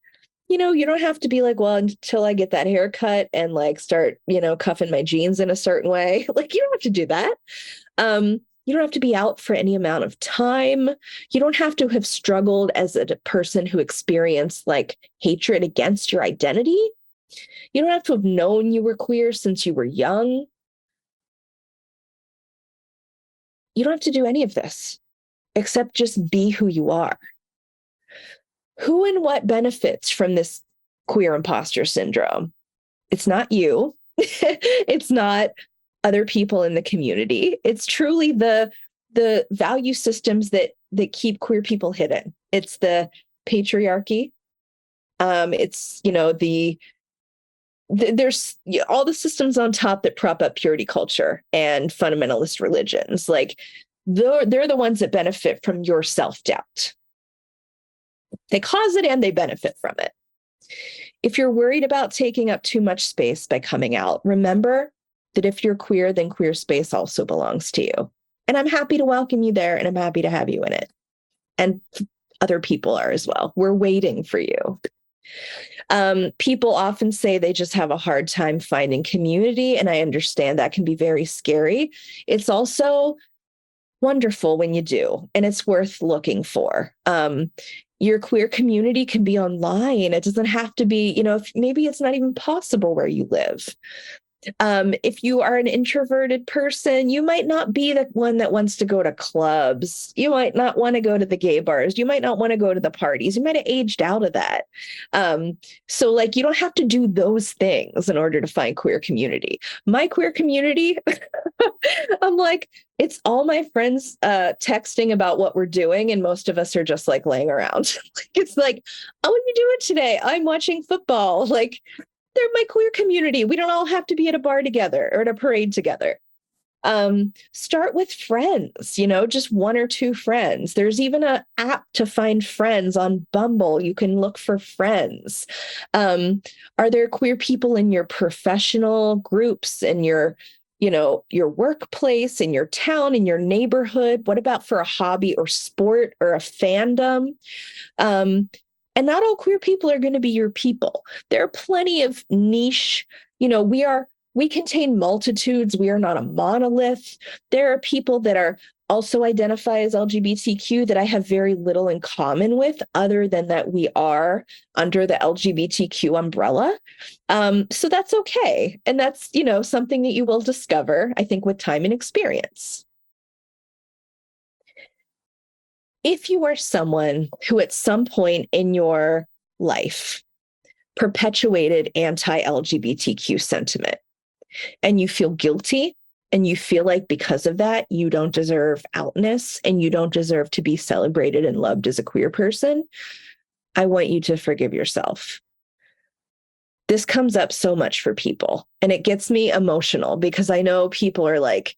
You don't have to be like, well, until I get that haircut and like start, cuffing my jeans in a certain way. Like, you don't have to do that. You don't have to be out for any amount of time. You don't have to have struggled as a person who experienced like hatred against your identity. You don't have to have known you were queer since you were young. You don't have to do any of this except just be who you are. Who and what benefits from this queer imposter syndrome? It's not you. It's not other people in the community. It's truly the value systems that keep queer people hidden. It's the patriarchy. It's there's all the systems on top that prop up purity culture and fundamentalist religions. Like they're the ones that benefit from your self-doubt. They cause it and they benefit from it. If you're worried about taking up too much space by coming out, remember that if you're queer, then queer space also belongs to you. And I'm happy to welcome you there, and I'm happy to have you in it. And other people are as well. We're waiting for you. People often say they just have a hard time finding community, and I understand that can be very scary. It's also wonderful when you do, and it's worth looking for. Your queer community can be online. It doesn't have to be, maybe it's not even possible where you live. If you are an introverted person, you might not be the one that wants to go to clubs. You might not want to go to the gay bars. You might not want to go to the parties. You might have aged out of that. So like, you don't have to do those things in order to find queer community. My queer community, I'm like, it's all my friends texting about what we're doing. And most of us are just like laying around. It's like, oh, what are you doing today? I'm watching football. Like, they're my queer community. We don't all have to be at a bar together or at a parade together. Start with friends, just one or two friends. There's even an app to find friends on Bumble. You can look for friends. Are there queer people in your professional groups and your workplace, in your town, in your neighborhood? What about for a hobby or sport or a fandom? And not all queer people are going to be your people. There are plenty of niche, we contain multitudes. We are not a monolith. There are people that are also identify as LGBTQ that I have very little in common with, other than that we are under the LGBTQ umbrella. So that's okay. And that's, something that you will discover, I think, with time and experience. If you are someone who at some point in your life perpetuated anti-LGBTQ sentiment, and you feel guilty, and you feel like because of that, you don't deserve outness and you don't deserve to be celebrated and loved as a queer person, I want you to forgive yourself. This comes up so much for people, and it gets me emotional because I know people are like,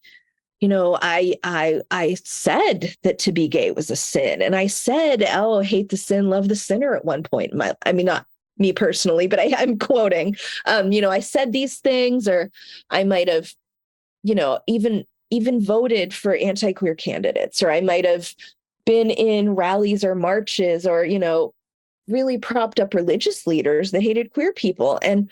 I said that to be gay was a sin. And I said, oh, hate the sin, love the sinner at one point. Not me personally, but I'm quoting, I said these things, or I might have, even voted for anti-queer candidates, or I might have been in rallies or marches, or, really propped up religious leaders that hated queer people. And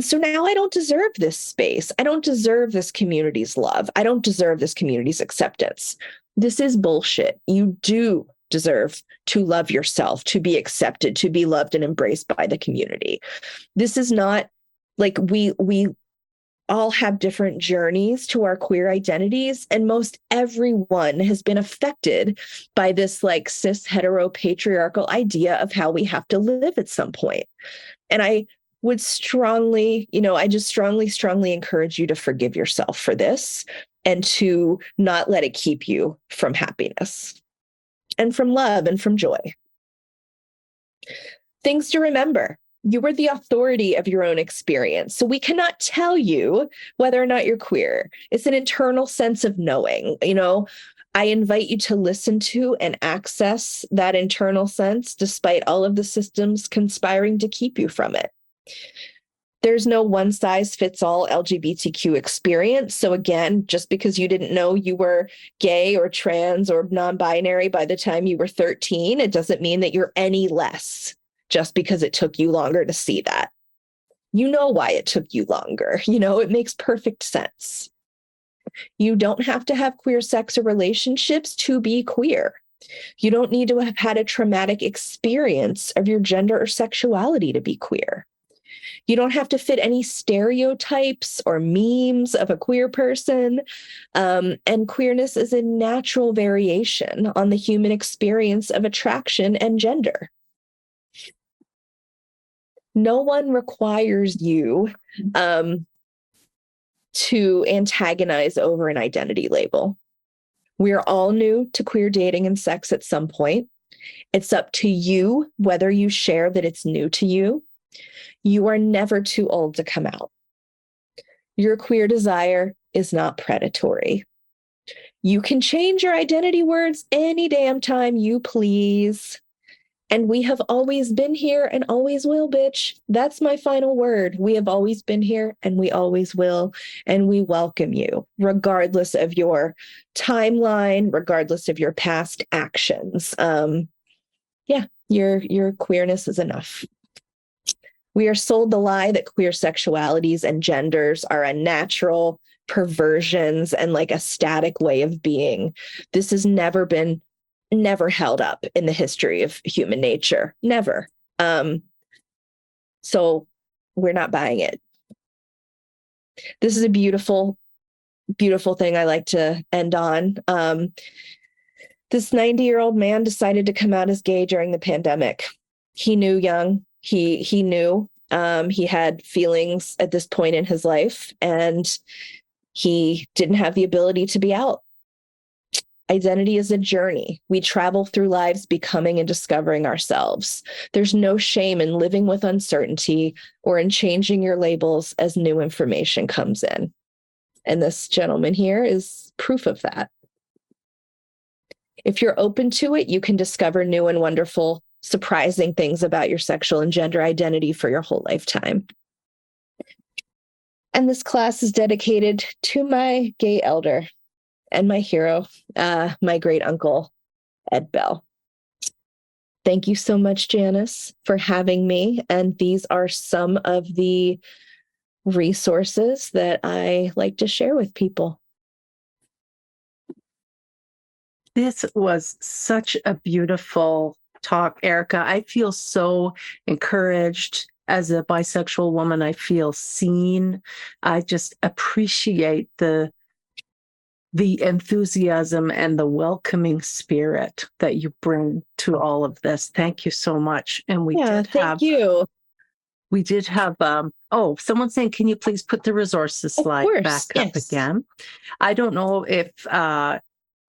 so now I don't deserve this space. I don't deserve this community's love. I don't deserve this community's acceptance. This is bullshit. You do deserve to love yourself, to be accepted, to be loved and embraced by the community. This is not like we all have different journeys to our queer identities, and most everyone has been affected by this like cis hetero patriarchal idea of how we have to live at some point. And I would strongly, I just strongly encourage you to forgive yourself for this and to not let it keep you from happiness and from love and from joy. Things to remember. You are the authority of your own experience. So we cannot tell you whether or not you're queer. It's an internal sense of knowing, I invite you to listen to and access that internal sense despite all of the systems conspiring to keep you from it. There's no one size fits all LGBTQ experience. So again, just because you didn't know you were gay or trans or non-binary by the time you were 13, it doesn't mean that you're any less just because it took you longer to see that. You know why it took you longer. It makes perfect sense. You don't have to have queer sex or relationships to be queer. You don't need to have had a traumatic experience of your gender or sexuality to be queer. You don't have to fit any stereotypes or memes of a queer person. And queerness is a natural variation on the human experience of attraction and gender. No one requires you to antagonize over an identity label. We're all new to queer dating and sex at some point. It's up to you whether you share that it's new to you. You are never too old to come out. Your queer desire is not predatory. You can change your identity words any damn time you please. And we have always been here and always will, bitch. That's my final word. We have always been here and we always will. And we welcome you, regardless of your timeline, regardless of your past actions. Your queerness is enough. We are sold the lie that queer sexualities and genders are unnatural perversions and like a static way of being. This has never held up in the history of human nature. Never. So we're not buying it. This is a beautiful, beautiful thing I like to end on. This 90-year-old man decided to come out as gay during the pandemic. He knew young. He knew he had feelings at this point in his life, and he didn't have the ability to be out. Identity is a journey. We travel through lives becoming and discovering ourselves. There's no shame in living with uncertainty or in changing your labels as new information comes in. And this gentleman here is proof of that. If you're open to it, you can discover new and wonderful, surprising things about your sexual and gender identity for your whole lifetime. And this class is dedicated to my gay elder and my hero, my great uncle, Ed Bell. Thank you so much, Janice, for having me. And these are some of the resources that I like to share with people. This was such a beautiful talk, Erica. I feel so encouraged. As a bisexual woman, I feel seen. I just appreciate the enthusiasm and the welcoming spirit that you bring to all of this. Thank you so much. And we did have someone saying, can you please put the resources slide back up again? I don't know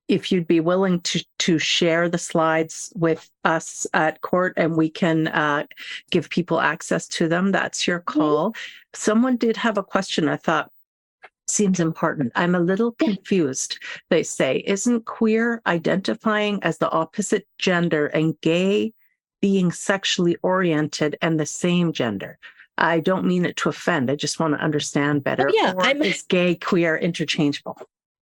if you'd be willing to share the slides with us at CORT and we can give people access to them. That's your call. Someone did have a question I thought seems important. I'm a little confused. They say, isn't queer identifying as the opposite gender and gay being sexually oriented and the same gender? I don't mean it to offend. I just want to understand better. Is gay, queer interchangeable?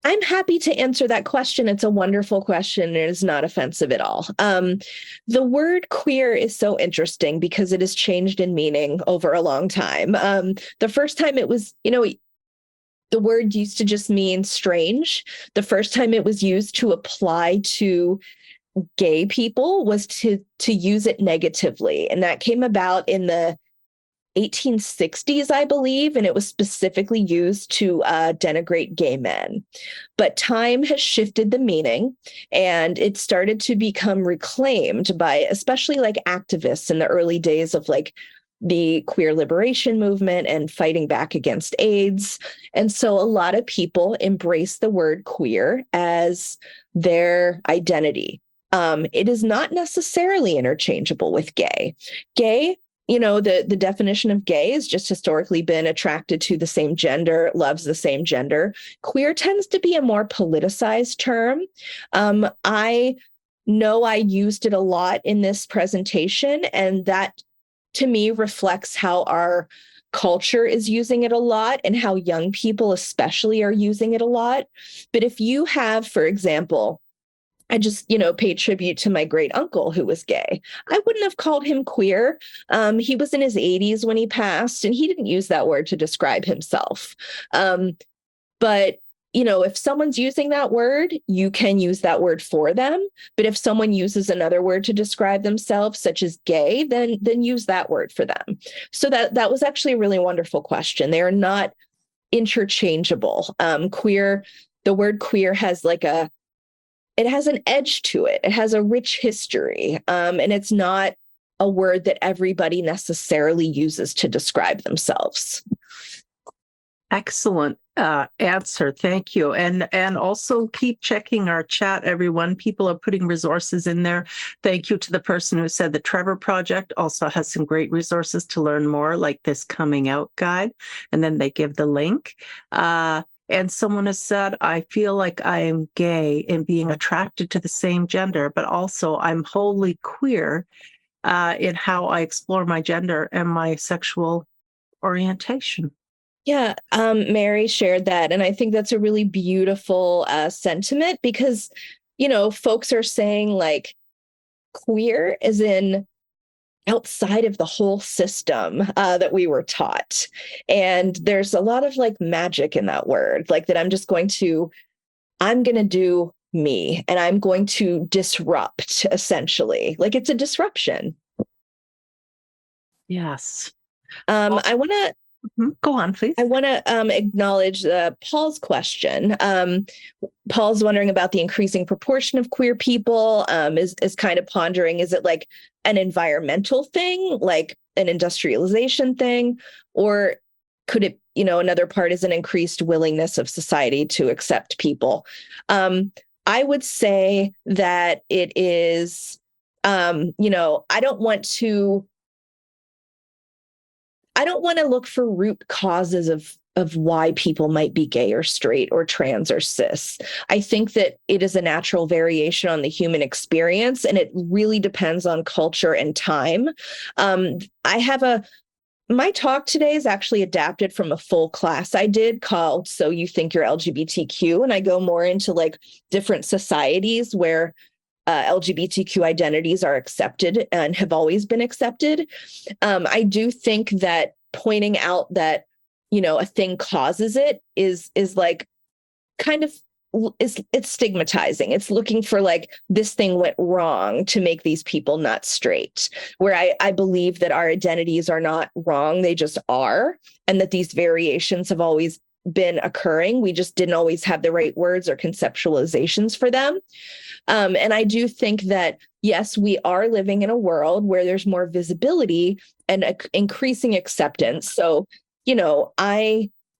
I'm happy to answer that question. It's a wonderful question. And it is not offensive at all. The word queer is so interesting because it has changed in meaning over a long time. The first time it was, the word used to just mean strange. The first time it was used to apply to gay people was to use it negatively. And that came about in the 1860s, I believe, and it was specifically used to denigrate gay men. But time has shifted the meaning, and it started to become reclaimed by especially like activists in the early days of like the queer liberation movement and fighting back against AIDS. And so a lot of people embrace the word queer as their identity. It is not necessarily interchangeable with gay. Gay the definition of gay has just historically been attracted to the same gender, loves the same gender. Queer tends to be a more politicized term. I know I used it a lot in this presentation, and that to me reflects how our culture is using it a lot and how young people especially are using it a lot. But if you have, for example, I just, paid tribute to my great uncle who was gay. I wouldn't have called him queer. He was in his 80s when he passed, and he didn't use that word to describe himself. But if someone's using that word, you can use that word for them. But if someone uses another word to describe themselves, such as gay, then use that word for them. So that was actually a really wonderful question. They are not interchangeable. Queer, the word queer has it has an edge to it. It has a rich history. And it's not a word that everybody necessarily uses to describe themselves. Excellent answer. Thank you. And also keep checking our chat, everyone. People are putting resources in there. Thank you to the person who said the Trevor Project also has some great resources to learn more, like this coming out guide. And then they give the link. And someone has said, I feel like I am gay and being attracted to the same gender, but also I'm wholly queer in how I explore my gender and my sexual orientation. Yeah, Mary shared that. And I think that's a really beautiful sentiment because, folks are saying like queer is in outside of the whole system that we were taught. And there's a lot of like magic in that word, like that I'm going to do me and I'm going to disrupt essentially. Like it's a disruption. Yes. I want to Go on, please. I want to acknowledge Paul's question. Paul's wondering about the increasing proportion of queer people, is kind of pondering, is it like an environmental thing, like an industrialization thing, or could it, another part is an increased willingness of society to accept people? I would say that it is, I don't want to look for root causes of why people might be gay or straight or trans or cis. I think that it is a natural variation on the human experience, and it really depends on culture and time. My talk today is actually adapted from a full class I did called So You Think You're LGBTQ, and I go more into like different societies where LGBTQ identities are accepted and have always been accepted. I do think that pointing out that, a thing causes it is like kind of it's stigmatizing. It's looking for like this thing went wrong to make these people not straight, where I believe that our identities are not wrong. They just are. And that these variations have always been occurring. We just didn't always have the right words or conceptualizations for them. And I do think that, yes, we are living in a world where there's more visibility and increasing acceptance. So,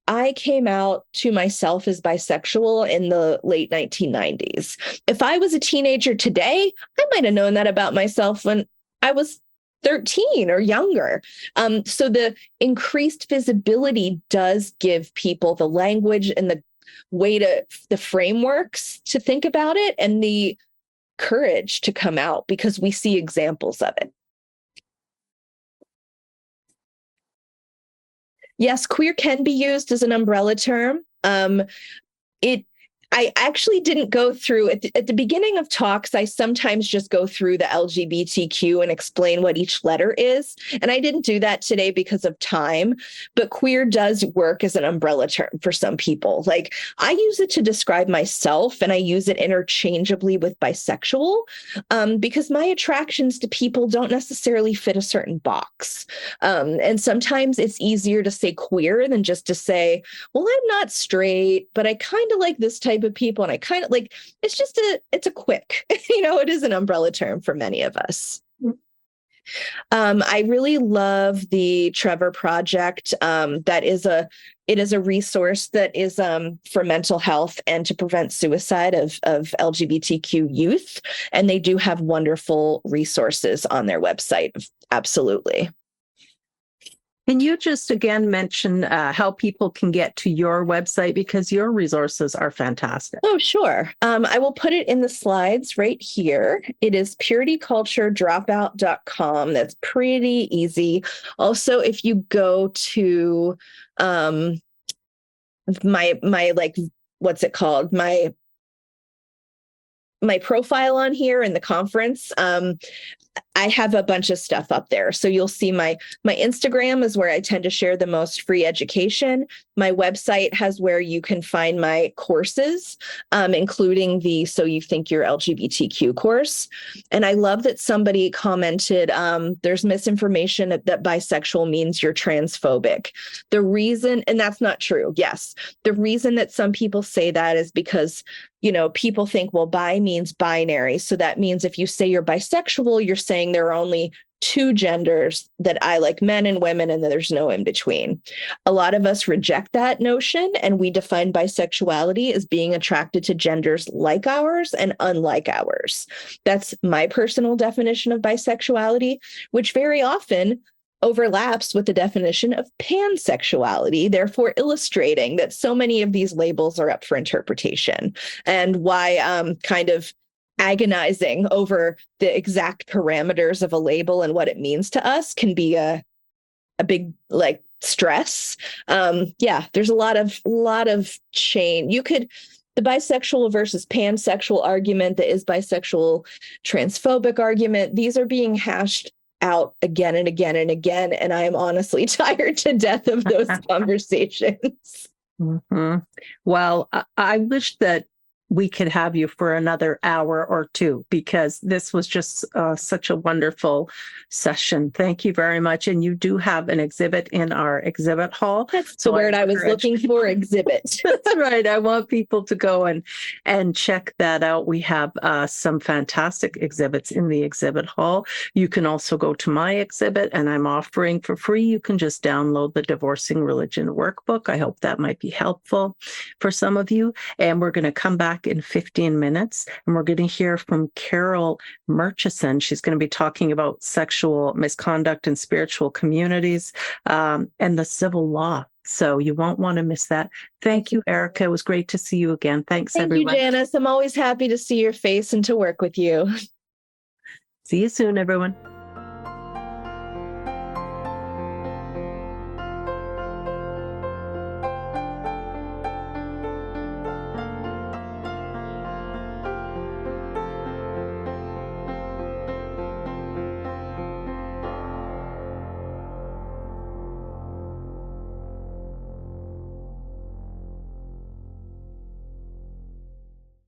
I came out to myself as bisexual in the late 1990s. If I was a teenager today, I might have known that about myself when I was 13 or younger. So the increased visibility does give people the language and the frameworks to think about it and the courage to come out because we see examples of it. Yes, queer can be used as an umbrella term. I actually didn't go through at the beginning of talks. I sometimes just go through the LGBTQ and explain what each letter is. And I didn't do that today because of time, but queer does work as an umbrella term for some people. Like I use it to describe myself and I use it interchangeably with bisexual because my attractions to people don't necessarily fit a certain box. And sometimes it's easier to say queer than just to say, well, I'm not straight, but I kind of like this type of people. And I kind of like, it's a quick, it is an umbrella term for many of us. I really love the Trevor Project. It is a resource that is for mental health and to prevent suicide of LGBTQ youth. And they do have wonderful resources on their website. Absolutely. Can you just again mention how people can get to your website, because your resources are fantastic? Oh, sure. I will put it in the slides right here. It is purityculturedropout.com. That's pretty easy. Also, if you go to my like, what's it called? My profile on here in the conference, I have a bunch of stuff up there. So you'll see my Instagram is where I tend to share the most free education. My website has where you can find my courses, including the So You Think You're LGBTQ course. And I love that somebody commented, there's misinformation that bisexual means you're transphobic. The reason, and that's not true. Yes. The reason that some people say that is because people think, well, bi means binary. So that means if you say you're bisexual, you're saying there are only two genders, that I like men and women, and that there's no in between. A lot of us reject that notion, and we define bisexuality as being attracted to genders like ours and unlike ours. That's my personal definition of bisexuality, which very often overlaps with the definition of pansexuality, therefore illustrating that so many of these labels are up for interpretation, and why kind of agonizing over the exact parameters of a label and what it means to us can be a big stress. There's a lot of chain. The bisexual versus pansexual argument, the is bisexual transphobic argument, these are being hashed out again and again and again. And I am honestly tired to death of those conversations. Mm-hmm. Well, I wish that we could have you for another hour or two, because this was just such a wonderful session. Thank you very much. And you do have an exhibit in our exhibit hall. That's the word I was looking for, exhibit. That's right. I want people to go and check that out. We have some fantastic exhibits in the exhibit hall. You can also go to my exhibit, and I'm offering for free. You can just download the Divorcing Religion workbook. I hope that might be helpful for some of you. And we're going to come back in 15 minutes, and we're going to hear from Carol Murchison. She's going to be talking about sexual misconduct in spiritual communities and the civil law. So you won't want to miss that. Thank you, Erica. It was great to see you again. Thanks, everyone. Thank you, Janice. I'm always happy to see your face and to work with you. See you soon, everyone.